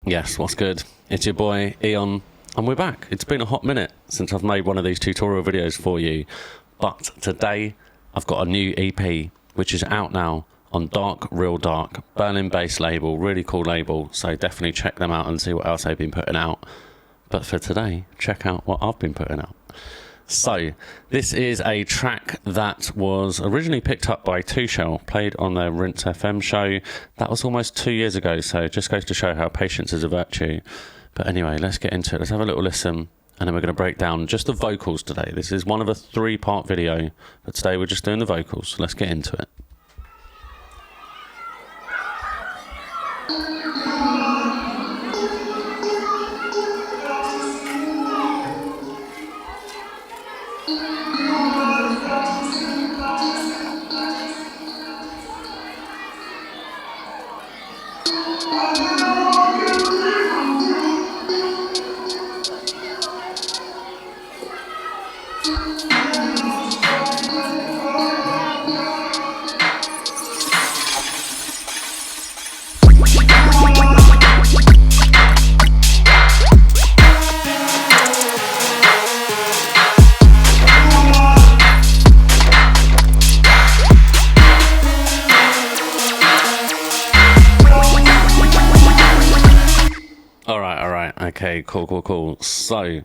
Yes, what's good? It's your boy, Eon, and we're back. It's been a hot minute since I've made one of these tutorial videos for you, but today I've got a new EP, which is out now on Dark Real Dark, Berlin-based label, really cool label, so definitely check them out and see what else they've been putting out. But for today, check out what I've been putting out. So, this is a track that was originally picked up by Two Shell, played on their Rinse FM show. That was almost 2 years ago, so it just goes to show how patience is a virtue. But anyway, let's get into it. Let's have a little listen, and then we're going to break down just the vocals today. This is one of a 3-part video, but today we're just doing the vocals, so let's get into it. Okay, cool. So,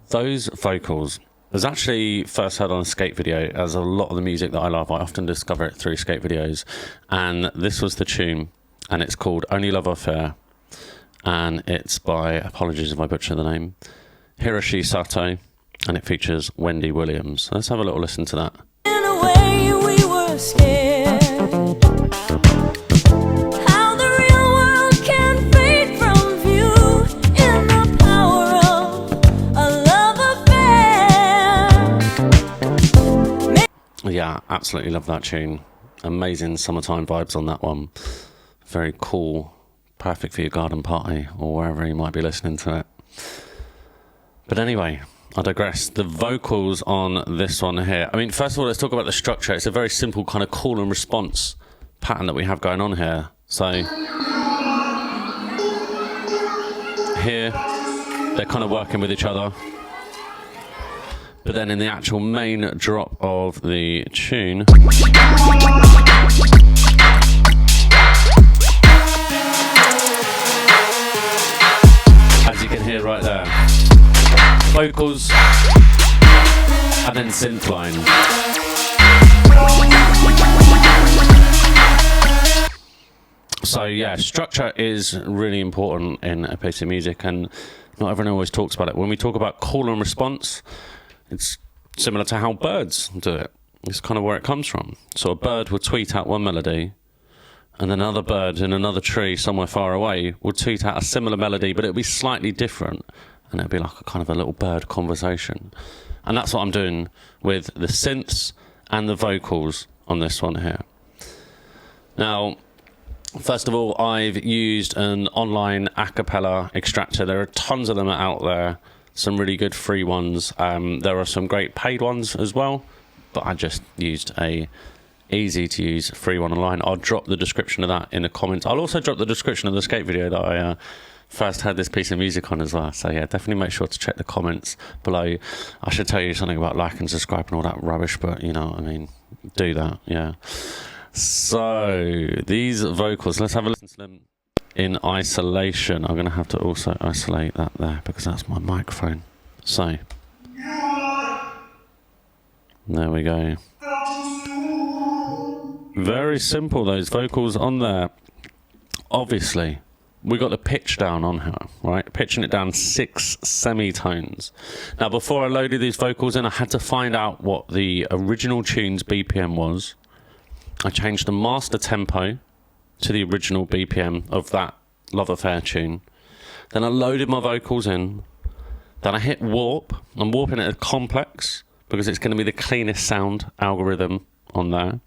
those vocals was actually first heard on a skate video, as a lot of the music that I love, I often discover it through skate videos. And this was the tune, and it's called Only Love Affair. And it's by, apologies if I butcher the name, Hiroshi Sato, and it features Wendy Williams. Let's have a little listen to that. In a way we were scared. Yeah, absolutely love that tune. Amazing summertime vibes on that one. Very cool. Perfect for your garden party or wherever you might be listening to it. But anyway, I digress. The vocals on this one here. I mean, first of all, let's talk about the structure. It's a very simple kind of call and response pattern that we have going on here. So here, they're kind of working with each other. But then in the actual main drop of the tune, as you can hear right there, vocals and then synth line. So yeah, structure is really important in a piece of music, and not everyone always talks about it. When we talk about call and response, it's similar to how birds do it. It's kind of where it comes from. So a bird would tweet out one melody, and another bird in another tree somewhere far away would tweet out a similar melody, but it would be slightly different, and it would be like a kind of a little bird conversation. And that's what I'm doing with the synths and the vocals on this one here. Now, first of all, I've used an online a cappella extractor. There are tons of them out there. Some really good free ones. There are some great paid ones as well, but I just used a easy to use free one online. I'll drop the description of that in the comments. I'll also drop the description of the skate video that I first had this piece of music on as well. So yeah, definitely make sure to check the comments below. I should tell you something about like and subscribe and all that rubbish, but you know what I mean, do that, yeah. So these vocals, let's have a listen to them in isolation. I'm going to have to also isolate that there because that's my microphone. So there we go. Very simple, those vocals on there. Obviously, we got the pitch down on her, right? Pitching it down 6 semitones. Now, before I loaded these vocals in, I had to find out what the original tune's BPM was. I changed the master tempo to the original BPM of that Love Affair tune. Then I loaded my vocals in. Then I hit warp. I'm warping it at complex because it's going to be the cleanest sound algorithm on there.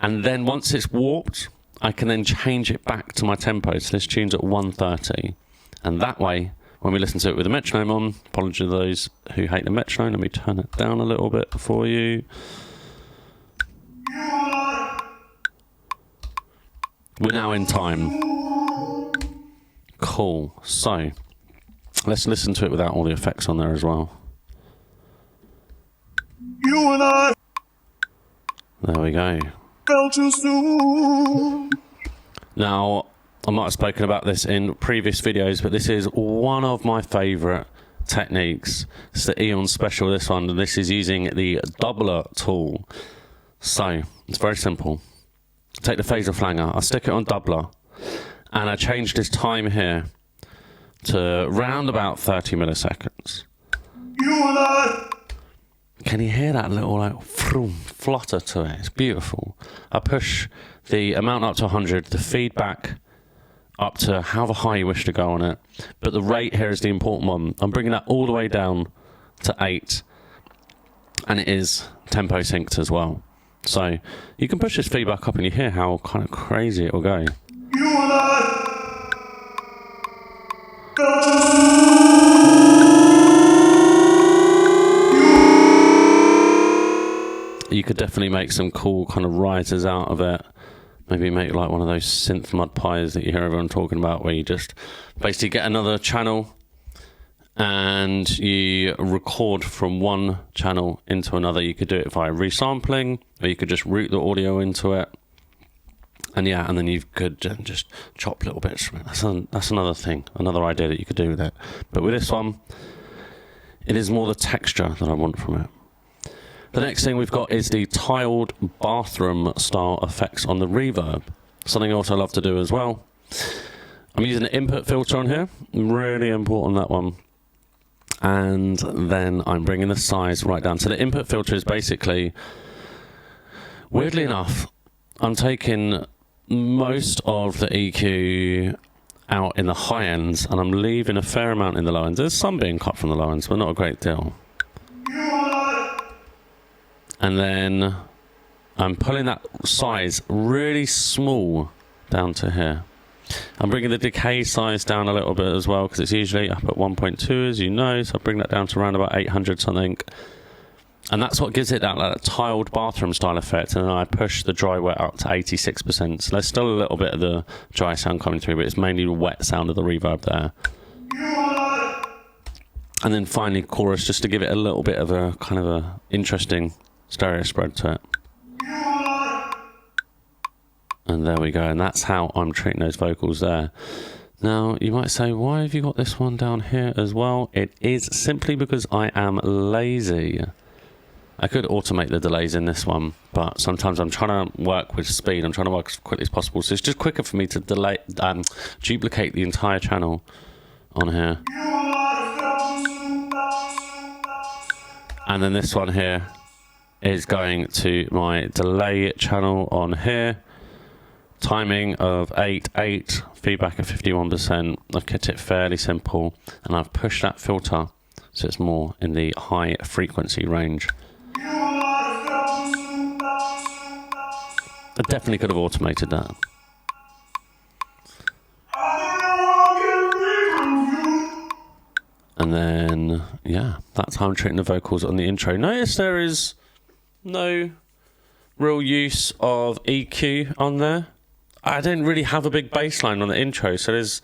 And then once it's warped, I can then change it back to my tempo. So this tune's at 130. And that way, when we listen to it with the metronome on, apologies to those who hate the metronome, let me turn it down a little bit for you. We're now in time. Cool. So let's listen to it without all the effects on there as well. You and I There we go. felt too soon. Now, I might have spoken about this in previous videos, but this is one of my favourite techniques. It's the Eon Special, this one, and this is using the doubler tool. So, it's very simple. Take the phaser flanger, I stick it on doubler, and I change this time here to round about 30 milliseconds. You and I. Can you hear that little like flutter to it? It's beautiful. I push the amount up to 100, the feedback up to however high you wish to go on it. But the rate here is the important one. I'm bringing that all the way down to 8. And it is tempo synced as well. So you can push this feedback up and you hear how kind of crazy it will go. You and I felt too soon. You could definitely make some cool kind of risers out of it. Maybe make like one of those synth mud pies that you hear everyone talking about, where you just basically get another channel and you record from one channel into another. You could do it via resampling, or you could just route the audio into it. And yeah, and then you could just chop little bits from it. That's another thing, another idea that you could do with it. But with this one, it is more the texture that I want from it. The next thing we've got is the tiled bathroom style effects on the reverb. Something else I love to do as well. I'm using an input filter on here. Really important, that one. And then I'm bringing the size right down. So the input filter is basically, weirdly enough, I'm taking most of the EQ out in the high ends and I'm leaving a fair amount in the low ends. There's some being cut from the low ends, but not a great deal. And then I'm pulling that size really small down to here. I'm bringing the decay size down a little bit as well, because it's usually up at 1.2, as you know. So I bring that down to around about 800 something. And that's what gives it that like, tiled bathroom style effect. And then I push the dry wet up to 86%. So there's still a little bit of the dry sound coming through, but it's mainly the wet sound of the reverb there. And then finally chorus, just to give it a little bit of a kind of a interesting stereo spread to it. And there we go, and that's how I'm treating those vocals there. Now you might say, why have you got this one down here as well? It is simply because I am lazy. I could automate the delays in this one, but sometimes I'm trying to work with speed. I'm trying to work as quickly as possible, so it's just quicker for me to duplicate the entire channel on here. And then this one here is going to my delay channel on here. Timing of 8, feedback of 51%. I've kept it fairly simple, and I've pushed that filter so it's more in the high frequency range. I definitely could have automated that. And then, yeah, that's how I'm treating the vocals on the intro. Notice there is no real use of EQ on there. I didn't really have a big bass line on the intro, so there's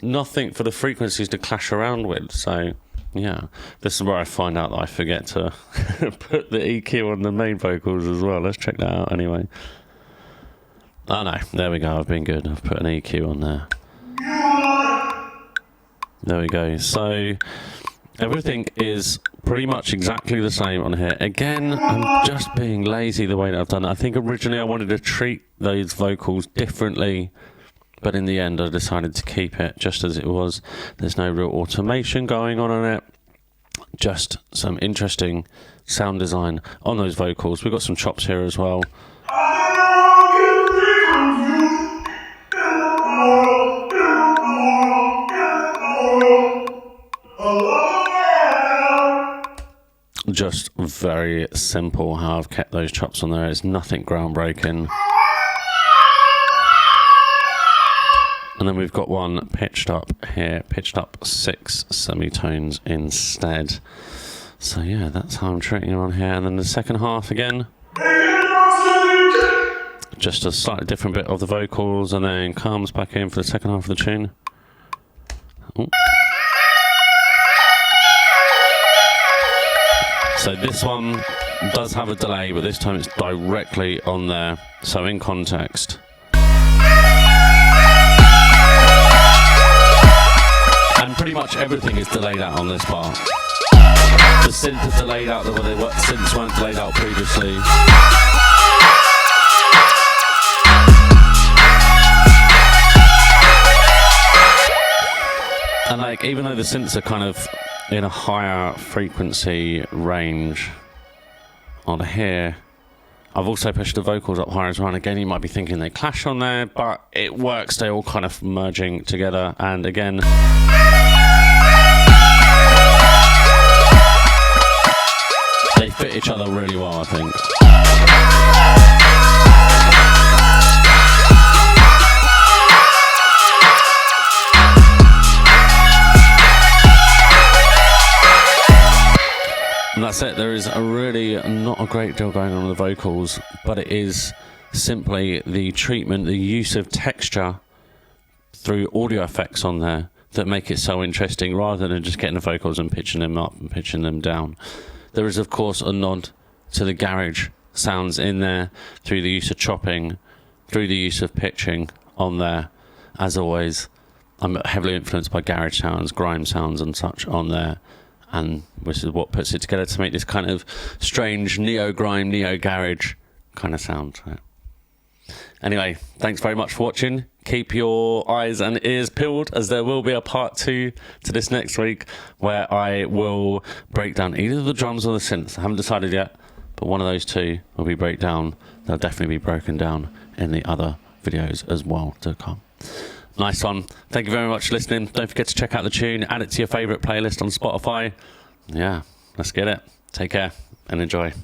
nothing for the frequencies to clash around with. So, yeah, this is where I find out that I forget to put the EQ on the main vocals as well. Let's check that out anyway. Oh no, there we go, I've been good. I've put an EQ on there. There we go. So everything is pretty much exactly the same on here. Again, I'm just being lazy the way that I've done it. I think originally I wanted to treat those vocals differently, but in the end I decided to keep it just as it was. There's no real automation going on it. Just some interesting sound design on those vocals. We've got some chops here as well. Just very simple how I've kept those chops on there. It's nothing groundbreaking. And then we've got one pitched up here, pitched up 6 semitones instead. So yeah, that's how I'm treating it on here. And then the second half again, just a slightly different bit of the vocals, and then comes back in for the second half of the tune. Ooh. So this one does have a delay, but this time it's directly on there. So in context. And pretty much everything is delayed out on this part. The synth is delayed out the way the synths weren't delayed out previously. And like, even though the synths are kind of in a higher frequency range on here, I've also pushed the vocals up higher as well. And again, you might be thinking they clash on there, but it works. They're all kind of merging together. And again, they fit each other really well, I think. And that's it. There is really not a great deal going on with the vocals, but it is simply the treatment, the use of texture through audio effects on there that make it so interesting, rather than just getting the vocals and pitching them up and pitching them down. There is, of course, a nod to the garage sounds in there through the use of chopping, through the use of pitching on there. As always, I'm heavily influenced by garage sounds, grime sounds and such on there. And this is what puts it together to make this kind of strange neo-grime, neo-garage kind of sound. So, anyway, thanks very much for watching. Keep your eyes and ears peeled, as there will be a part 2 to this next week, where I will break down either the drums or the synths. I haven't decided yet, but one of those two will be breakdown. They'll definitely be broken down in the other videos as well to come. Nice one. Thank you very much for listening. Don't forget to check out the tune, add it to your favourite playlist on Spotify. Yeah, let's get it. Take care and enjoy.